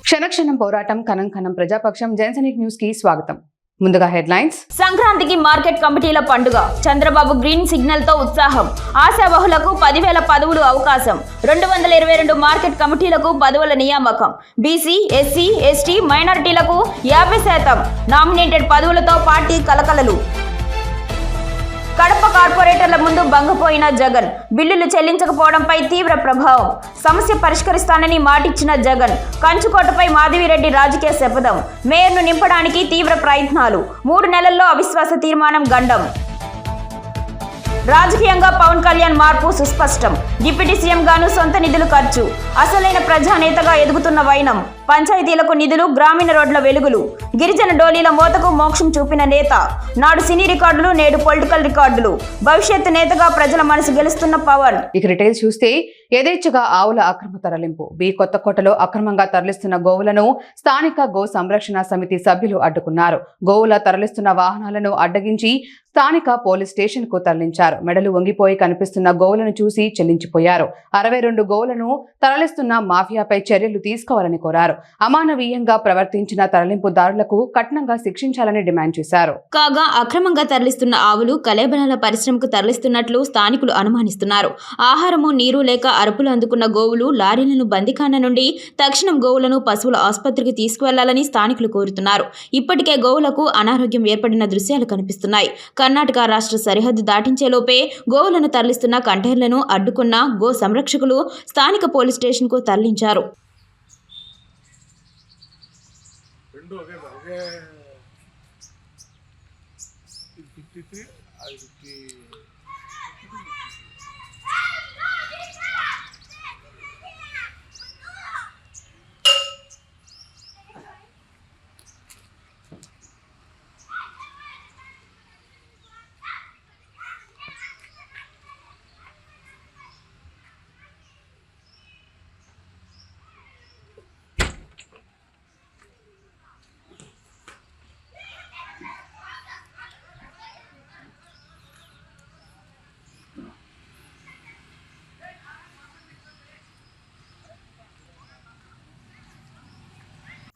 క్షణక్షణం పోరాటం కణం కణం ప్రజాపక్షం జనసైనిక్ న్యూస్ కి స్వాగతం. ముందుగా హెడ్లైన్స్. సంక్రాంతికి మార్కెట్ కమిటీల పండుగ. చంద్రబాబు గ్రీన్ సిగ్నల్ తో ఉత్సాహం. ఆశావహులకు 10,000 పదవులు అవకాశం. 222 మార్కెట్ కమిటీలకు పదవుల నియామకం. బీసీ, ఎస్సీ, ఎస్టీ, మైనారిటీలకు 50% నామినేటెడ్ పదవులతో పార్టీ కలకలలు. కడప కార్పొరేటర్ల ముందు భంగపోయిన జగన్. బిల్లులు చెల్లించకపోవడంపై తీవ్ర ప్రభావం. సమస్య పరిష్కరిస్తానని మాటిచ్చిన జగన్. కంచుకోటపై మాధవిరెడ్డి రాజకీయ శపథం. మేయర్ను నింపడానికి తీవ్ర ప్రయత్నాలు. 3 నెలల్లో అవిశ్వాస తీర్మానం గండం. రాజకీయంగా పవన్ కళ్యాణ్ మార్పు సుస్పష్టం. డిప్యూటీ సీఎం గాను సొంత నిధులు ఖర్చు. అసలైన ప్రజానేతగా ఎదుగుతున్న వైనం. పంచాయతీలకు నిధులు, గ్రామీణ రోడ్ల వెలుగులు. గిరిజన డోలీల మోతకు మోక్షం చూపిన నేత. నాడు సినీ రికార్డులు, నేడు పొలిటికల్ రికార్డులు. భవిష్యత్తు నేతగా ప్రజల మనసు గెలుస్తున్న పవన్. ఇక డీటెయిల్స్ చూస్తే యథేచ్ఛగా ఆవుల అక్రమ తరలింపు. కొత్తకోటలో అక్రమంగా తరలిస్తున్న గోవులను స్థానిక గో సంరక్షణ సమితి సభ్యులు అడ్డుకున్నారు. గోవుల తరలిస్తున్న వాహనాలను అడ్డగించి స్థానిక పోలీస్ స్టేషన్ కు తరలించారు. మెడలు వంగిపోయి కనిపిస్తున్న గోవులను చూసి చెల్లించిపోయారు. 62 గోవులను తరలిస్తున్న మాఫియాపై చర్యలు తీసుకోవాలని కోరారు. అమానవీయంగా ప్రవర్తించిన తరలింపుదారులకు కఠినంగా శిక్షించాలని డిమాండ్ చేశారు. కాగా అక్రమంగా తరలిస్తున్న ఆవులు కలేబరాల పరిశ్రమకు తరలిస్తున్నట్లు స్థానికులు అనుమానిస్తున్నారు. ఆహారము, నీరు లేక అరుపులు అందుకున్న గోవులు లారీలను బందిఖాన నుండి తక్షణం గోవులను పశువుల ఆసుపత్రికి తీసుకువెళ్లాలని స్థానికులు కోరుతున్నారు. ఇప్పటికే గోవులకు అనారోగ్యం ఏర్పడిన దృశ్యాలు కనిపిస్తున్నాయి. కర్ణాటక రాష్ట్ర సరిహద్దు దాటించేలోపే గోవులను తరలిస్తున్న కంటైనర్లను అడ్డుకున్న గో సంరక్షకులు స్థానిక పోలీస్ స్టేషన్ కు తరలించారు.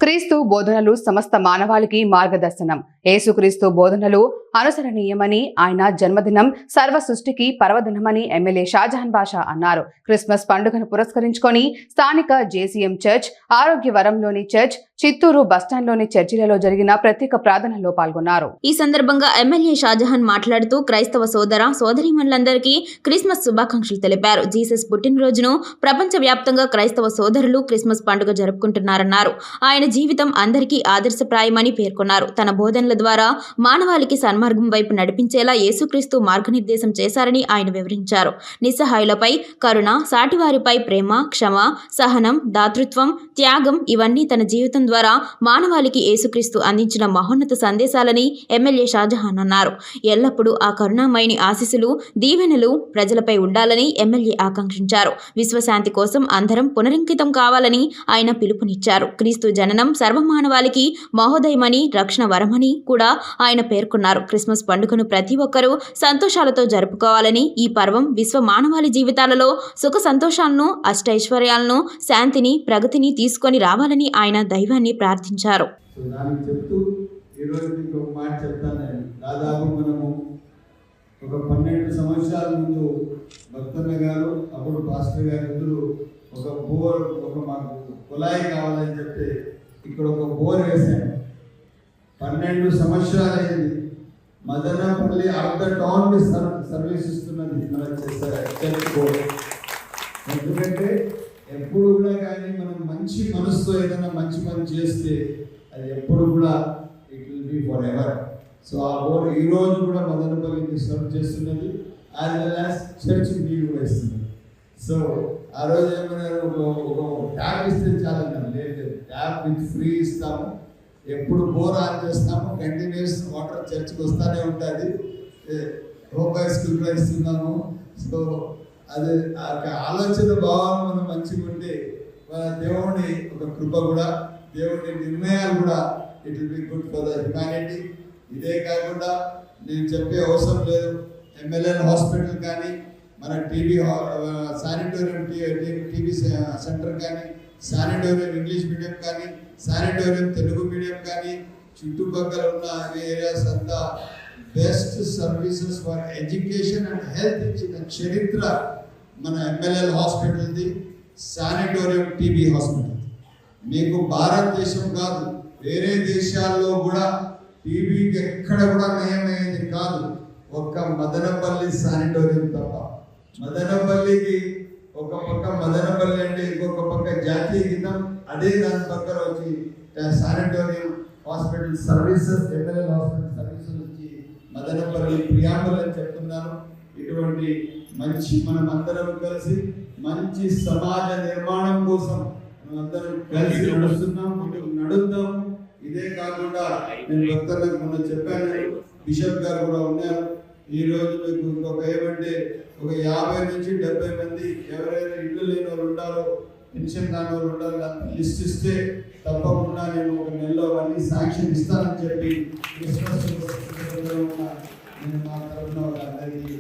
క్రీస్తు బోధనలు సమస్త మానవాళికి మార్గదర్శనం. యేసుక్రీస్తు బోధనలు అనుసరణీయమని, ఆయన జన్మదినం సర్వ సృష్టికి పర్వదినమని ఎమ్మెల్యే షాజహాన్ బాషా అన్నారు. క్రిస్మస్ పండుగను పురస్కరించుకొని స్థానిక జేసీఎం చర్చ్, ఆరోగ్యవరంలోని చర్చ్, చిత్తూరు బస్టాండ్లోని చర్చిలలో జరిగిన ప్రత్యేక ప్రార్థనలో పాల్గొన్నారు. ఈ సందర్భంగా ఎమ్మెల్యే షాజహాన్ మాట్లాడుతూ క్రైస్తవ సోదర సోదరీమణులందరికీ క్రిస్మస్ శుభాకాంక్షలు తెలిపారు. జీసస్ పుట్టినరోజును ప్రపంచవ్యాప్తంగా క్రైస్తవ సోదరులు క్రిస్మస్ పండుగ జరుపుకుంటున్నారన్నారు. ఆయన జీవితం అందరికీ ఆదర్శప్రాయమని పేర్కొన్నారు. తన బోధనల ద్వారా మానవాళికి సన్మార్గం వైపు నడిపించేలా యేసుక్రీస్తు మార్గనిర్దేశం చేశారని ఆయన వివరించారు. నిస్సహాయులపై కరుణ, సాటివారిపై ప్రేమ, క్షమ, సహనం, దాతృత్వం, త్యాగం ఇవన్నీ తన జీవితం ద్వారా మానవాళికి యేసుక్రీస్తు అందించిన మహోన్నత సందేశాలని ఎమ్మెల్యే షాజహాన్ అన్నారు. ఎల్లప్పుడూ ఆ కరుణామయుని ఆశీస్సులు, దీవెనలు ప్రజలపై ఉండాలని ఎమ్మెల్యే ఆకాంక్షించారు. విశ్వశాంతి కోసం అందరం పునరంకితం కావాలని ఆయన పిలుపునిచ్చారు. క్రీస్తు జననం సర్వమానవాళికి మహోదయమని, రక్షణ వరమని కూడా ఆయన పేర్కొన్నారు. క్రిస్మస్ పండుగను ప్రతి ఒక్కరూ సంతోషాలతో జరుపుకోవాలని, ఈ పర్వం విశ్వ మానవాళి జీవితాలలో సుఖ సంతోషాలను, అష్టైశ్వర్యాలను, శాంతిని, ప్రగతిని తీసుకొని రావాలని ఆయన దైవాన్ని ప్రార్థించారు. ఒక 12 సంవత్సరాల ముందు భక్తన్న గారు, అప్పుడు పాస్టర్ గారు ఇద్దరు మాకు కుళాయి కావాలని చెప్తే ఇక్కడ ఒక బోర్ వేశాను. 12 సంవత్సరాలు అయింది. Madanapalle of the town service ఇస్తున్నది మన చర్చ్ బోర్. ఎందుకంటే ఎప్పుడు కూడా కానీ మనం మంచి మనసుతో ఏదైనా మంచి పని చేస్తే అది ఎప్పుడు కూడా it will be for ever. So ఆ బోర్ ఈ రోజు కూడా మదనపల్లికి సర్వ్ చేస్తున్నది, యాజ్ వెల్ యాజ్ చర్చ్ నీళ్ళు కూడా ఇస్తున్నది. సో ఆ రోజు ఏమైనా ఒక ట్యాప్ ఇస్తే చాలా, లేదు ట్యాప్ విత్ ఫ్రీ ఇస్తాము, ఎప్పుడు బోర్ ఆన్ చేస్తాము, కంటిన్యూస్ వాటర్ చర్చ్కి వస్తూనే ఉంటుంది. హోమ్ హై స్కూల్ కూడా ఇస్తున్నాము. సో అది ఆలోచన భావం మనం మంచిగా ఉంటే మన దేవుని ఒక కృప కూడా, దేవుని నిర్ణయాలు కూడా it will be good for the humanity. ఇదే కాకుండా నేను చెప్పే అవసరం లేదు, ఎమ్మెల్యే హాస్పిటల్ కానీ, మన టీబీ శానిటోరియం టీబీ సెంటర్ కానీ శానిటోరియం ఇంగ్లీష్ మీడియం కానీ, శానిటోరియం తెలుగు మీడియం కానీ, చుట్టుపక్కల ఉన్న ఏరియాస్ అంతా best services for education and health ఇచ్చిన చరిత్ర మన ఎంఎల్ఎల్ హాస్పిటల్ది, శానిటోరియం టీబీ హాస్పిటల్. మీకు భారతదేశం కాదు, వేరే దేశాల్లో కూడా టీబీకి ఎక్కడ కూడా నయమయ్యేది కాదు, ఒక్క మదనపల్లి శానిటోరియం తప్ప. మదనపల్లికి ఒక పక్క మదనపల్లి అంటే ఇంకొక పక్క జాతీయ గీతం, అదే దాని పక్కన వచ్చి sanatorium hospital services, MLL hospital services వచ్చి మదనపల్లి ప్రియాంబుల్ అని చెప్తున్నాను. ఇటువంటి మంచి మనం అందరం కలిసి మంచి సమాజ నిర్మాణం కోసం మనం అందరం కలిసి నడుస్తున్నాం, నడుద్దాం. ఇదే కాకుండా నేను భక్తులకు మొన్న చెప్పాను, బిషప్ గారు కూడా ఉన్నారు. ఈ రోజు మీకు ఇంకొక ఏమంటే ఒక 50 నుంచి 70 మంది ఎవరైనా ఇల్లు లేని వాళ్ళు ఉండాలో, పెన్షన్ కాని వాళ్ళు ఉండాలి, లిస్ట్ ఇస్తే తప్పకుండా నేను ఒక నెలలో అన్ని శాంక్షన్ ఇస్తానని చెప్పి క్రిస్మస్ నేను మా తరఫున అందరికీ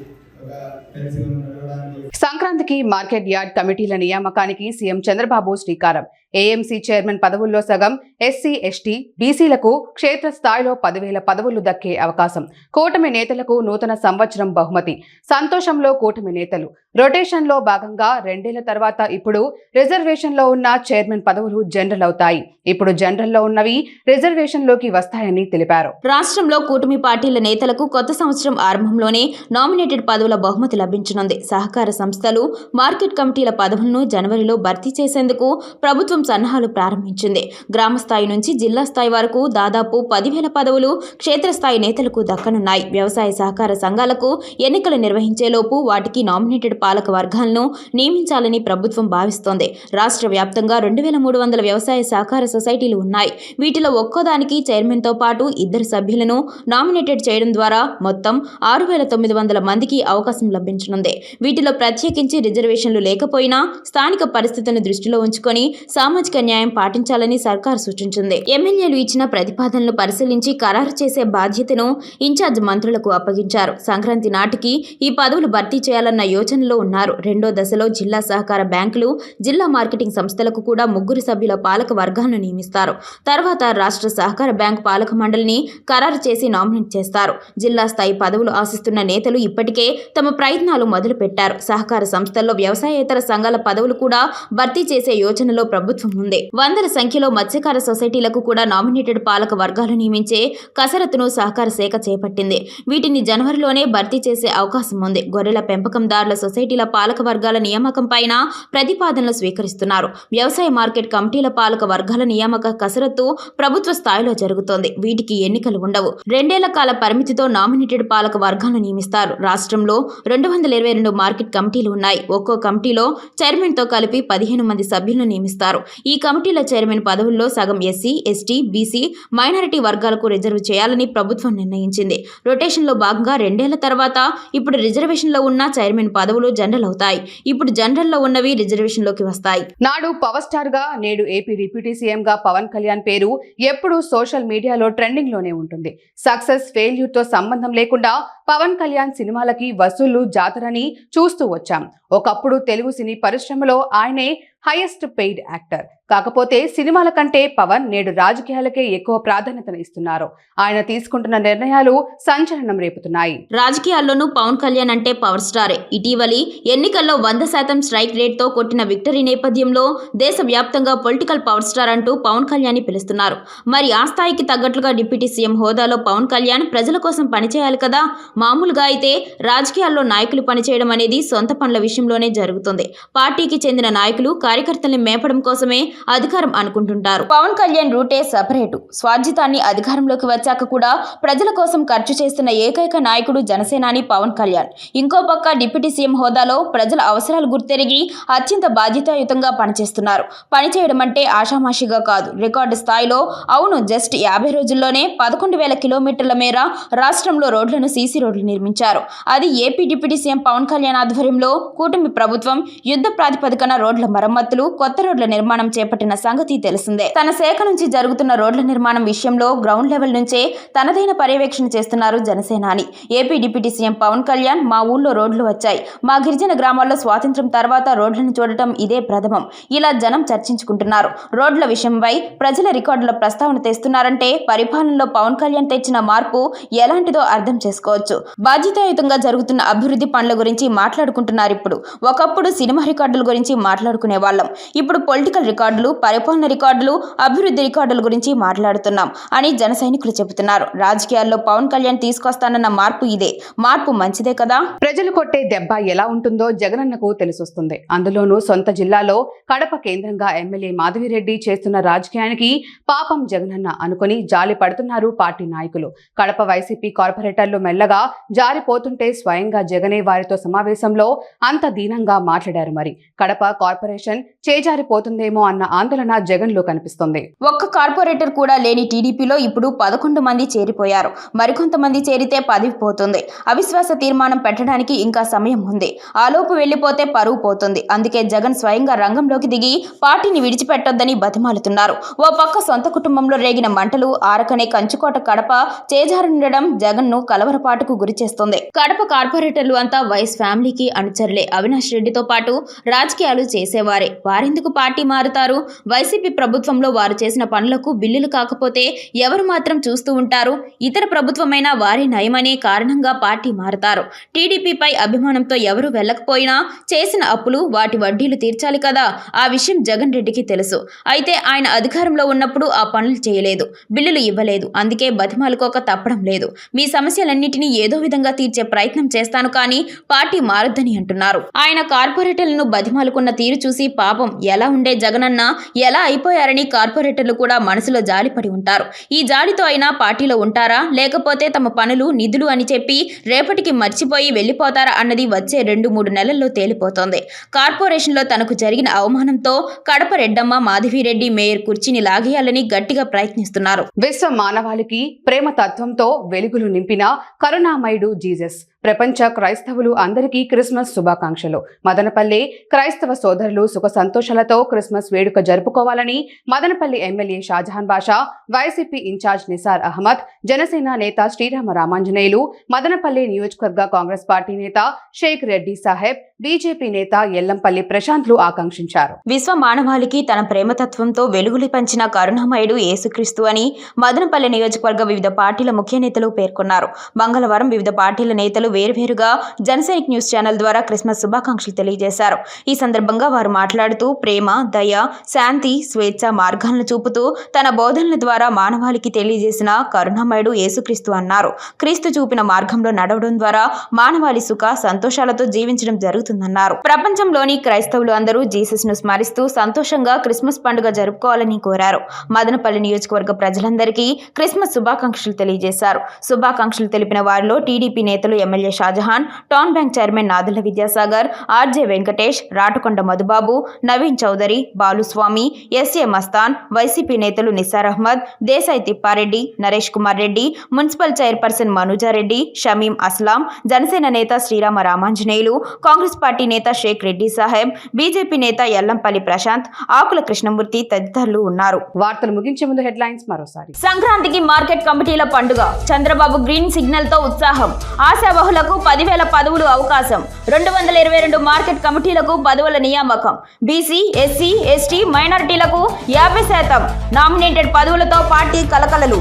సంక్రాంతికి మార్కెట్ యార్డ్ కమిటీల నియామకానికి సీఎం చంద్రబాబు శ్రీకారం. ఏఎంసీ చైర్మన్ పదవుల్లో సగం ఎస్సీ, ఎస్టీ, బీసీలకు క్షేత్రస్థాయిలో 10,000 పదవులు దక్కే అవకాశం. కూటమి నేతలకు నూతన సంవత్సరం బహుమతి. సంతోషంలో కూటమి నేతలు. రొటేషన్లో భాగంగా 2 ఏళ్ల తర్వాత ఇప్పుడు రిజర్వేషన్లో ఉన్న చైర్మన్ పదవులు జనరల్ అవుతాయి. ఇప్పుడు జనరల్లో ఉన్నవి రిజర్వేషన్లోకి వస్తాయని తెలిపారు. రాష్ట్రంలో కూటమి పార్టీల నేతలకు కొత్త సంవత్సరం ఆరంభంలోనే నామినేటెడ్ పదవుల బహుమతి లభించనుంది. సహకార సంస్థలు, మార్కెట్ కమిటీల పదవులను జనవరిలో భర్తీ చేసేందుకు ప్రభుత్వం సన్నాహాలు ప్రారంభించింది. గ్రామ స్థాయి నుంచి జిల్లా స్థాయి వరకు దాదాపు 10,000 పదవులు క్షేత్రస్థాయి నేతలకు దక్కనున్నాయి. వ్యవసాయ సహకార సంఘాలకు ఎన్నికలు నిర్వహించేలోపు వాటికి నామినేటెడ్ పాలక వర్గాలను నియమించాలని ప్రభుత్వం భావిస్తోంది. రాష్ట్ర వ్యాప్తంగా 2,300 వ్యవసాయ సహకార సొసైటీలు ఉన్నాయి. వీటిలో ఒక్కోదానికి చైర్మన్తో పాటు 2 సభ్యులను నామినేటెడ్ చేయడం ద్వారా మొత్తం 6,900 మందికి అవకాశం లభించనుంది. వీటిలో ప్రత్యేకించి రిజర్వేషన్లు లేకపోయినా స్థానిక పరిస్థితులను దృష్టిలో ఉంచుకొని సామాజిక న్యాయం పాటించాలని సర్కారు సూచించింది. ఎమ్మెల్యేలు ఇచ్చిన ప్రతిపాదనలు పరిశీలించి ఖరారు చేసే బాధ్యతను ఇన్ఛార్జ్ మంత్రులకు అప్పగించారు. సంక్రాంతి నాటికి ఈ పదవులు భర్తీ చేయాలన్న యోచనలో ఉన్నారు. 2వ దశలో జిల్లా సహకార బ్యాంకులు, జిల్లా మార్కెటింగ్ సంస్థలకు కూడా 3 సభ్యుల పాలక వర్గాలను నియమిస్తారు. తర్వాత రాష్ట్ర సహకార బ్యాంకు పాలక మండలిని ఖరారు చేసి నామినేట్ చేస్తారు. జిల్లా స్థాయి పదవులు ఆశిస్తున్న నేతలు ఇప్పటికే తమ ప్రయత్నాలు మొదలు పెట్టారు. సహకార సంస్థల్లో వ్యవసాయేతర సంఘాల పదవులు కూడా భర్తీ చేసే యోచనలో ప్రభుత్వం ఉంది. 100ల సంఖ్యలో మత్స్యకార సొసైటీలకు కూడా నామినేటెడ్ పాలక వర్గాలు నియమించే కసరత్తును సహకార శాఖ చేపట్టింది. వీటిని జనవరిలోనే భర్తీ చేసే అవకాశం ఉంది. గొర్రెల పెంపకందారుల సొసైటీల పాలక వర్గాల నియామకం పైన ప్రతిపాదనలు స్వీకరిస్తున్నారు. వ్యవసాయ మార్కెట్ కమిటీల పాలక వర్గాల నియామక కసరత్తు ప్రభుత్వ స్థాయిలో జరుగుతోంది. వీటికి ఎన్నికలు ఉండవు. 2 ఏళ్ల కాల పరిమితితో నామినేటెడ్ పాలక వర్గాలను నియమిస్తారు. రాష్ట్రంలో 222 మార్కెట్ కమిటీలు ఉన్నాయి. ఒక్కో కమిటీలో చైర్మన్తో కలిపి 15 మంది సభ్యులను నియమిస్తారు. ఈ కమిటీల చైర్మన్ పదవుల్లో సగం ఎస్సీ, ఎస్టీ, బీసీ, మైనారిటీ వర్గాలకు రిజర్వ్ చేయాలని ప్రభుత్వం నిర్ణయించింది. రొటేషన్లో భాగంగా 2 ఏళ్ల తర్వాత ఇప్పుడు రిజర్వేషన్లో ఉన్న చైర్మన్ పదవులు జనరల్ అవుతాయి. ఇప్పుడు జనరల్లో ఉన్నవి రిజర్వేషన్లోకి వస్తాయి. నాడు పవర్ స్టార్ గా, నేడు ఏపీ డిప్యూటీ సీఎం గా పవన్ కళ్యాణ్ పేరు ఎప్పుడూ సోషల్ మీడియాలో ట్రెండింగ్ లోనే ఉంటుంది. సక్సెస్, ఫెయిల్యూర్ తో సంబంధం లేకుండా పవన్ కళ్యాణ్ సినిమాలకి వసూళ్లు జాతరని చూస్తూ వచ్చాం. ఒకప్పుడు తెలుగు సినీ పరిశ్రమలో ఆయనే హైయెస్ట్ పెయిడ్ యాక్టర్. కాకపోతే సినిమాల కంటే పవన్ నేడు రాజకీయాలకే ఎక్కువ ప్రాధాన్యతను ఇస్తున్నారు. ఆయన తీసుకుంటున్న నిర్ణయాలు సంచలనం రేపుతున్నాయి. రాజకీయాల్లోనూ పవన్ కళ్యాణ్ అంటే పవర్ స్టారే. ఇటీవలి ఎన్నికల్లో 100% స్ట్రైక్ రేట్ తో కొట్టిన విక్టరీ నేపథ్యంలో దేశవ్యాప్తంగా పొలిటికల్ పవర్ స్టార్ అంటూ పవన్ కళ్యాణ్ ని పిలుస్తున్నారు. మరి ఆ స్థాయికి తగ్గట్లుగా డిప్యూటీ సీఎం హోదాలో పవన్ కళ్యాణ్ ప్రజల కోసం పనిచేయాలి కదా. మామూలుగా అయితే రాజకీయాల్లో నాయకులు పనిచేయడం అనేది సొంత పనుల విషయంలోనే జరుగుతుంది. పార్టీకి చెందిన నాయకులు, కార్యకర్తల్ని మేపడం కోసమే అధికారం అనుకుంటుంటారు. పవన్ కళ్యాణ్ రూటే సెపరేటు. స్వార్థాన్ని అధికారంలోకి వచ్చాక కూడా ప్రజల కోసం ఖర్చు చేస్తున్న ఏకైక నాయకుడు జనసేనాని పవన్ కళ్యాణ్. ఇంకో పక్క డిప్యూటీ సీఎం హోదాలో ప్రజల అవసరాలు గుర్తెరిగి అత్యంత బాధ్యతాయుతంగా పనిచేస్తున్నారు. పనిచేయడం అంటే ఆషామాషిగా కాదు, రికార్డు స్థాయిలో. అవును, జస్ట్ 50 రోజుల్లోనే 11,000 కిలోమీటర్ల మేర రాష్ట్రంలో రోడ్లను సీసీ రోడ్లు నిర్మించారు. అది AP deputy CM Pawan Kalyan ఆధ్వర్యంలో కూటమి ప్రభుత్వం యుద్ధ ప్రాతిపదికన రోడ్ల మరమ్మతులు, కొత్త రోడ్ల నిర్మాణం చేపట్టిన సంగతి తెలిసిందే. తన శాఖ నుంచి జరుగుతున్న రోడ్ల నిర్మాణం విషయంలో గ్రౌండ్ లెవెల్ నుంచే తనదైన పర్యవేక్షణ చేస్తున్నారు జనసేనాని. AP deputy CM Pawan Kalyan మా ఊళ్ళో రోడ్లు వచ్చాయి, మా గిరిజన గ్రామాల్లో స్వాతంత్ర్యం తర్వాత రోడ్లను చూడటం ఇదే ప్రథమం, ఇలా జనం చర్చించుకుంటున్నారు. రోడ్ల విషయంపై ప్రజల రికార్డుల ప్రస్తావన తెస్తున్నారంటే పరిపాలనలో పవన్ కళ్యాణ్ తెచ్చిన మార్పు ఎలాంటిదో అర్థం చేసుకోవచ్చు. బాధ్యతాయుతంగా జరుగుతున్న అభివృద్ధి పనుల గురించి మాట్లాడుకుంటున్నారు. ఇప్పుడు ఒకప్పుడు సినిమా రికార్డుల గురించి మాట్లాడుకునే వాళ్ళం, ఇప్పుడు పొలిటికల్ రికార్డులు, పరిపాలన రికార్డులు, అభివృద్ధి రికార్డుల గురించి మాట్లాడుతున్నాం అని జన సైనికులు చెబుతున్నారు. రాజకీయాల్లో పవన్ కళ్యాణ్ తీసుకొస్తానన్న మార్పు ఇదే. మార్పు మంచిదే కదా. ప్రజలు కొట్టే దెబ్బ ఎలా ఉంటుందో జగనన్నకు తెలిసొస్తుంది. అందులోనూ సొంత జిల్లాలో కడప కేంద్రంగా ఎమ్మెల్యే మాధవిరెడ్డి చేస్తున్న రాజకీయానికి పాపం జగనన్న అనుకుని జాలి పడుతున్నారు పార్టీ నాయకులు. కడప వైసీపీ కార్పొరేటర్లు మెల్లగా జారిపోతుంటే స్వయంగా జగనే వారితో సమావేశంలో అంత దీనంగా మాట్లాడారు. మరి కడప కార్పొరేషన్ చేజారిపోతుందేమో అన్న ఆందోళన జగన్ లో కనిపిస్తుంది. ఒక్క కార్పొరేటర్ కూడా లేని టీడీపీలో ఇప్పుడు 11 మంది చేరిపోయారు. మరికొంతమంది చేరితే పదవి పోతుంది. అవిశ్వాస తీర్మానం పెట్టడానికి ఇంకా సమయం ఉంది. ఆలోపు వెళ్లిపోతే పరువు పోతుంది. అందుకే జగన్ స్వయంగా రంగంలోకి దిగి పార్టీని విడిచిపెట్టొద్దని బతిమాలుతున్నారు. ఓ పక్క సొంత కుటుంబంలో రేగిన మంటలు ఆరకనే కంచుకోట కడప చేజారుండడం జగన్ ను కలవరపాటుకు గురి చేస్తుంది. కడప కార్పొరేటర్లు అంతా వైఎస్ ఫ్యామిలీకి అనుచరులే. అవినాష్ రెడ్డితో పాటు రాజకీయాలు చేసేవారే. వారెందుకు పార్టీ మారుతారు? వైసీపీ ప్రభుత్వంలో వారు చేసిన పనులకు బిల్లులు కాకపోతే ఎవరు మాత్రం చూస్తూ ఉంటారు? ఇతర ప్రభుత్వమైనా వారే నయమనే కారణంగా పార్టీ మారుతారు. టీడీపీపై అభిమానంతో ఎవరు వెళ్ళకపోయినా చేసిన అప్పులు, వాటి వడ్డీలు తీర్చాలి కదా. ఆ విషయం జగన్ రెడ్డికి తెలుసు. అయితే ఆయన అధికారంలో ఉన్నప్పుడు ఆ పనులు చేయలేదు, బిల్లులు ఇవ్వలేదు. అందుకే బతిమాలుకోక తప్పడం లేదు. మీ సమస్యలన్నిటినీ ఏదో విధంగా తీర్చే ప్రయత్నం చేస్తాను కానీ పార్టీ మారొద్దని అంటున్నారు. ఆయన కార్పొరేటర్లను బతిమాలుకున్న తీరు చూసి పాపం ఎలా ఉండే జగనన్న ఎలా అయిపోయారని కార్పొరేటర్లు కూడా మనసులో జాలిపడి ఉంటారు. ఈ జాలితో అయినా పార్టీలో ఉంటారా, లేకపోతే తమ పనులు, నిధులు అని చెప్పి రేపటికి మర్చిపోయి వెళ్లిపోతారా అన్నది వచ్చే 2-3 నెలల్లో తేలిపోతోంది. కార్పొరేషన్లో తనకు జరిగిన అవమానంతో కడప రెడ్డమ్మ మాధవిరెడ్డి మేయర్ కుర్చీని లాగేయాలని గట్టిగా ప్రయత్నిస్తున్నారు. విశ్వ మానవాళికి ప్రేమ తత్వంతో వెలుగులు నింపిన కరుణామయుడు జీసస్. ప్రపంచ క్రైస్తవులు అందరికీ క్రిస్మస్ శుభాకాంక్షలు. మదనపల్లి క్రైస్తవ సోదరులు సుఖ సంతోషాలతో క్రిస్మస్ వేడుక జరుపుకోవాలని మదనపల్లి ఎమ్మెల్యే షాజహాన్ బాషా, వైసీపీ ఇన్ఛార్జ్ నిసార్ అహ్మద్, జనసేన నేత శ్రీరామ రామాంజనేయులు, మదనపల్లి నియోజకవర్గ కాంగ్రెస్ పార్టీ నేత షేక్ రెడ్డి సాహెబ్, బీజేపీ నేత ఎల్లంపల్లి ప్రశాంత్లు ఆకాంక్షించారు. విశ్వ మానవాళికి తన ప్రేమతత్వంతో వెలుగులు పంచిన కరుణామయుడు యేసుక్రీస్తు అని మదనపల్లి నియోజకవర్గ వివిధ పార్టీల ముఖ్య నేతలు పేర్కొన్నారు. మంగళవారం వివిధ పార్టీల నేతలు వేర్వేరుగా జనసైనిక్ న్యూస్ ఛానల్ ద్వారా క్రిస్మస్ శుభాకాంక్షలు తెలియజేశారు. ఈ సందర్భంగా వారు మాట్లాడుతూ ప్రేమ, దయ, శాంతి, స్వేచ్ఛ మార్గాలను చూపుతూ తన బోధనల ద్వారా మానవాళికి తెలియజేసిన కరుణామయుడు యేసుక్రీస్తు అన్నారు. క్రీస్తు చూపిన మార్గంలో నడవడం ద్వారా మానవాళి సుఖ సంతోషాలతో జీవించడం జరుగుతుందన్నారు. ప్రపంచంలోని క్రైస్తవులు అందరూ జీసస్ ను స్మరిస్తూ సంతోషంగా క్రిస్మస్ పండుగ జరుపుకోవాలని కోరారు. మదనపల్లి నియోజకవర్గ ప్రజలందరికీ క్రిస్మస్ శుభాకాంక్షలు తెలియజేశారు. శుభాకాంక్షలు తెలిపిన వారిలో టీడీపీ నేతలు MLA Shahjahan, town bank chairman Nadula Vidyasagar, RJ Venkatesh, Ratakonda Madhubabu, Naveen Chowdary, Baluswamy, SA Mastan, YCP నేతలు నిసార్ అహ్మద్, దేశాయ్ తిప్పారెడ్డి, నరేష్ కుమార్ రెడ్డి, మున్సిపల్ చైర్పర్సన్ మనూజారెడ్డి, షమీం అస్లాం, జనసేన నేత శ్రీరామ రామాంజనేయులు, కాంగ్రెస్ పార్టీ నేత షేక్ రెడ్డి సాహెబ్, బీజేపీ నేత ఎల్లంపల్లి ప్రశాంత్, ఆకుల కృష్ణమూర్తి తదితరులు ఉన్నారు. వార్తలు ముగించే ముందు హెడ్లైన్స్ మరోసారి. సంక్రాంతికి మార్కెట్ కమిటీల పండుగ. చంద్రబాబు గ్రీన్ సిగ్నల్ తో ఉత్సాహం. ఆశావహులకు 10,000 పదవులు అవకాశం. 222 మార్కెట్ కమిటీలకు పదవుల నియామకం. బీసీ, ఎస్సీ, ఎస్టీ, మైనారిటీలకు 50% నామినేటెడ్ పదవులతో పార్టీ కలకలలు.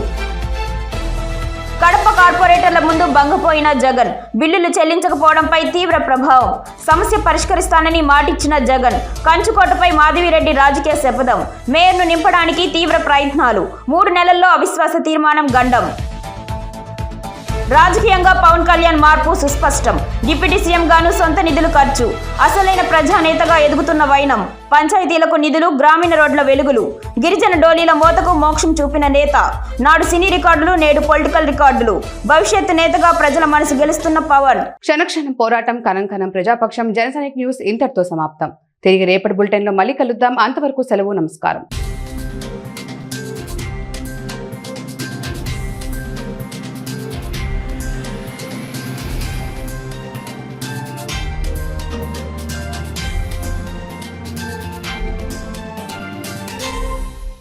కడప కార్పొరేటర్ల ముందు భంగపోయిన జగన్. బిల్లులు చెల్లించకపోవడంపై తీవ్ర ప్రభావం. సమస్య పరిష్కరిస్తానని మాటిచ్చిన జగన్. కంచుకోటపై మాధవిరెడ్డి రాజకీయ శపథం. మేయర్ను నింపడానికి తీవ్ర ప్రయత్నాలు. 3 నెలల్లో అవిశ్వాస తీర్మానం గండం. రాజకీయంగా పవన్ కళ్యాణ్ మార్పు సుస్పష్టం. డిప్యూటీ సీఎం గాను సొంత నిధులు ఖర్చు. అసలైన ప్రజానేతగా ఎదుగుతున్న వైనం. పంచాయతీలకు నిధులు, గ్రామీణ రోడ్ల వెలుగులు. గిరిజన డోలీల మోతకు మోక్షం చూపిన నేత. నాడు సినీ రికార్డులు, నేడు పొలిటికల్ రికార్డులు. భవిష్యత్తు నేతగా ప్రజల మనసు గెలుస్తున్న పవన్. క్షణక్షణం పోరాటం, కనం ప్రజాపక్షం. జనసైనిక్ న్యూస్ ఇంతటితో సమాప్తం. తిరిగి రేపటి బులెటిన్లో మళ్ళీ కలుద్దాం. అంతవరకు సెలవు. నమస్కారం.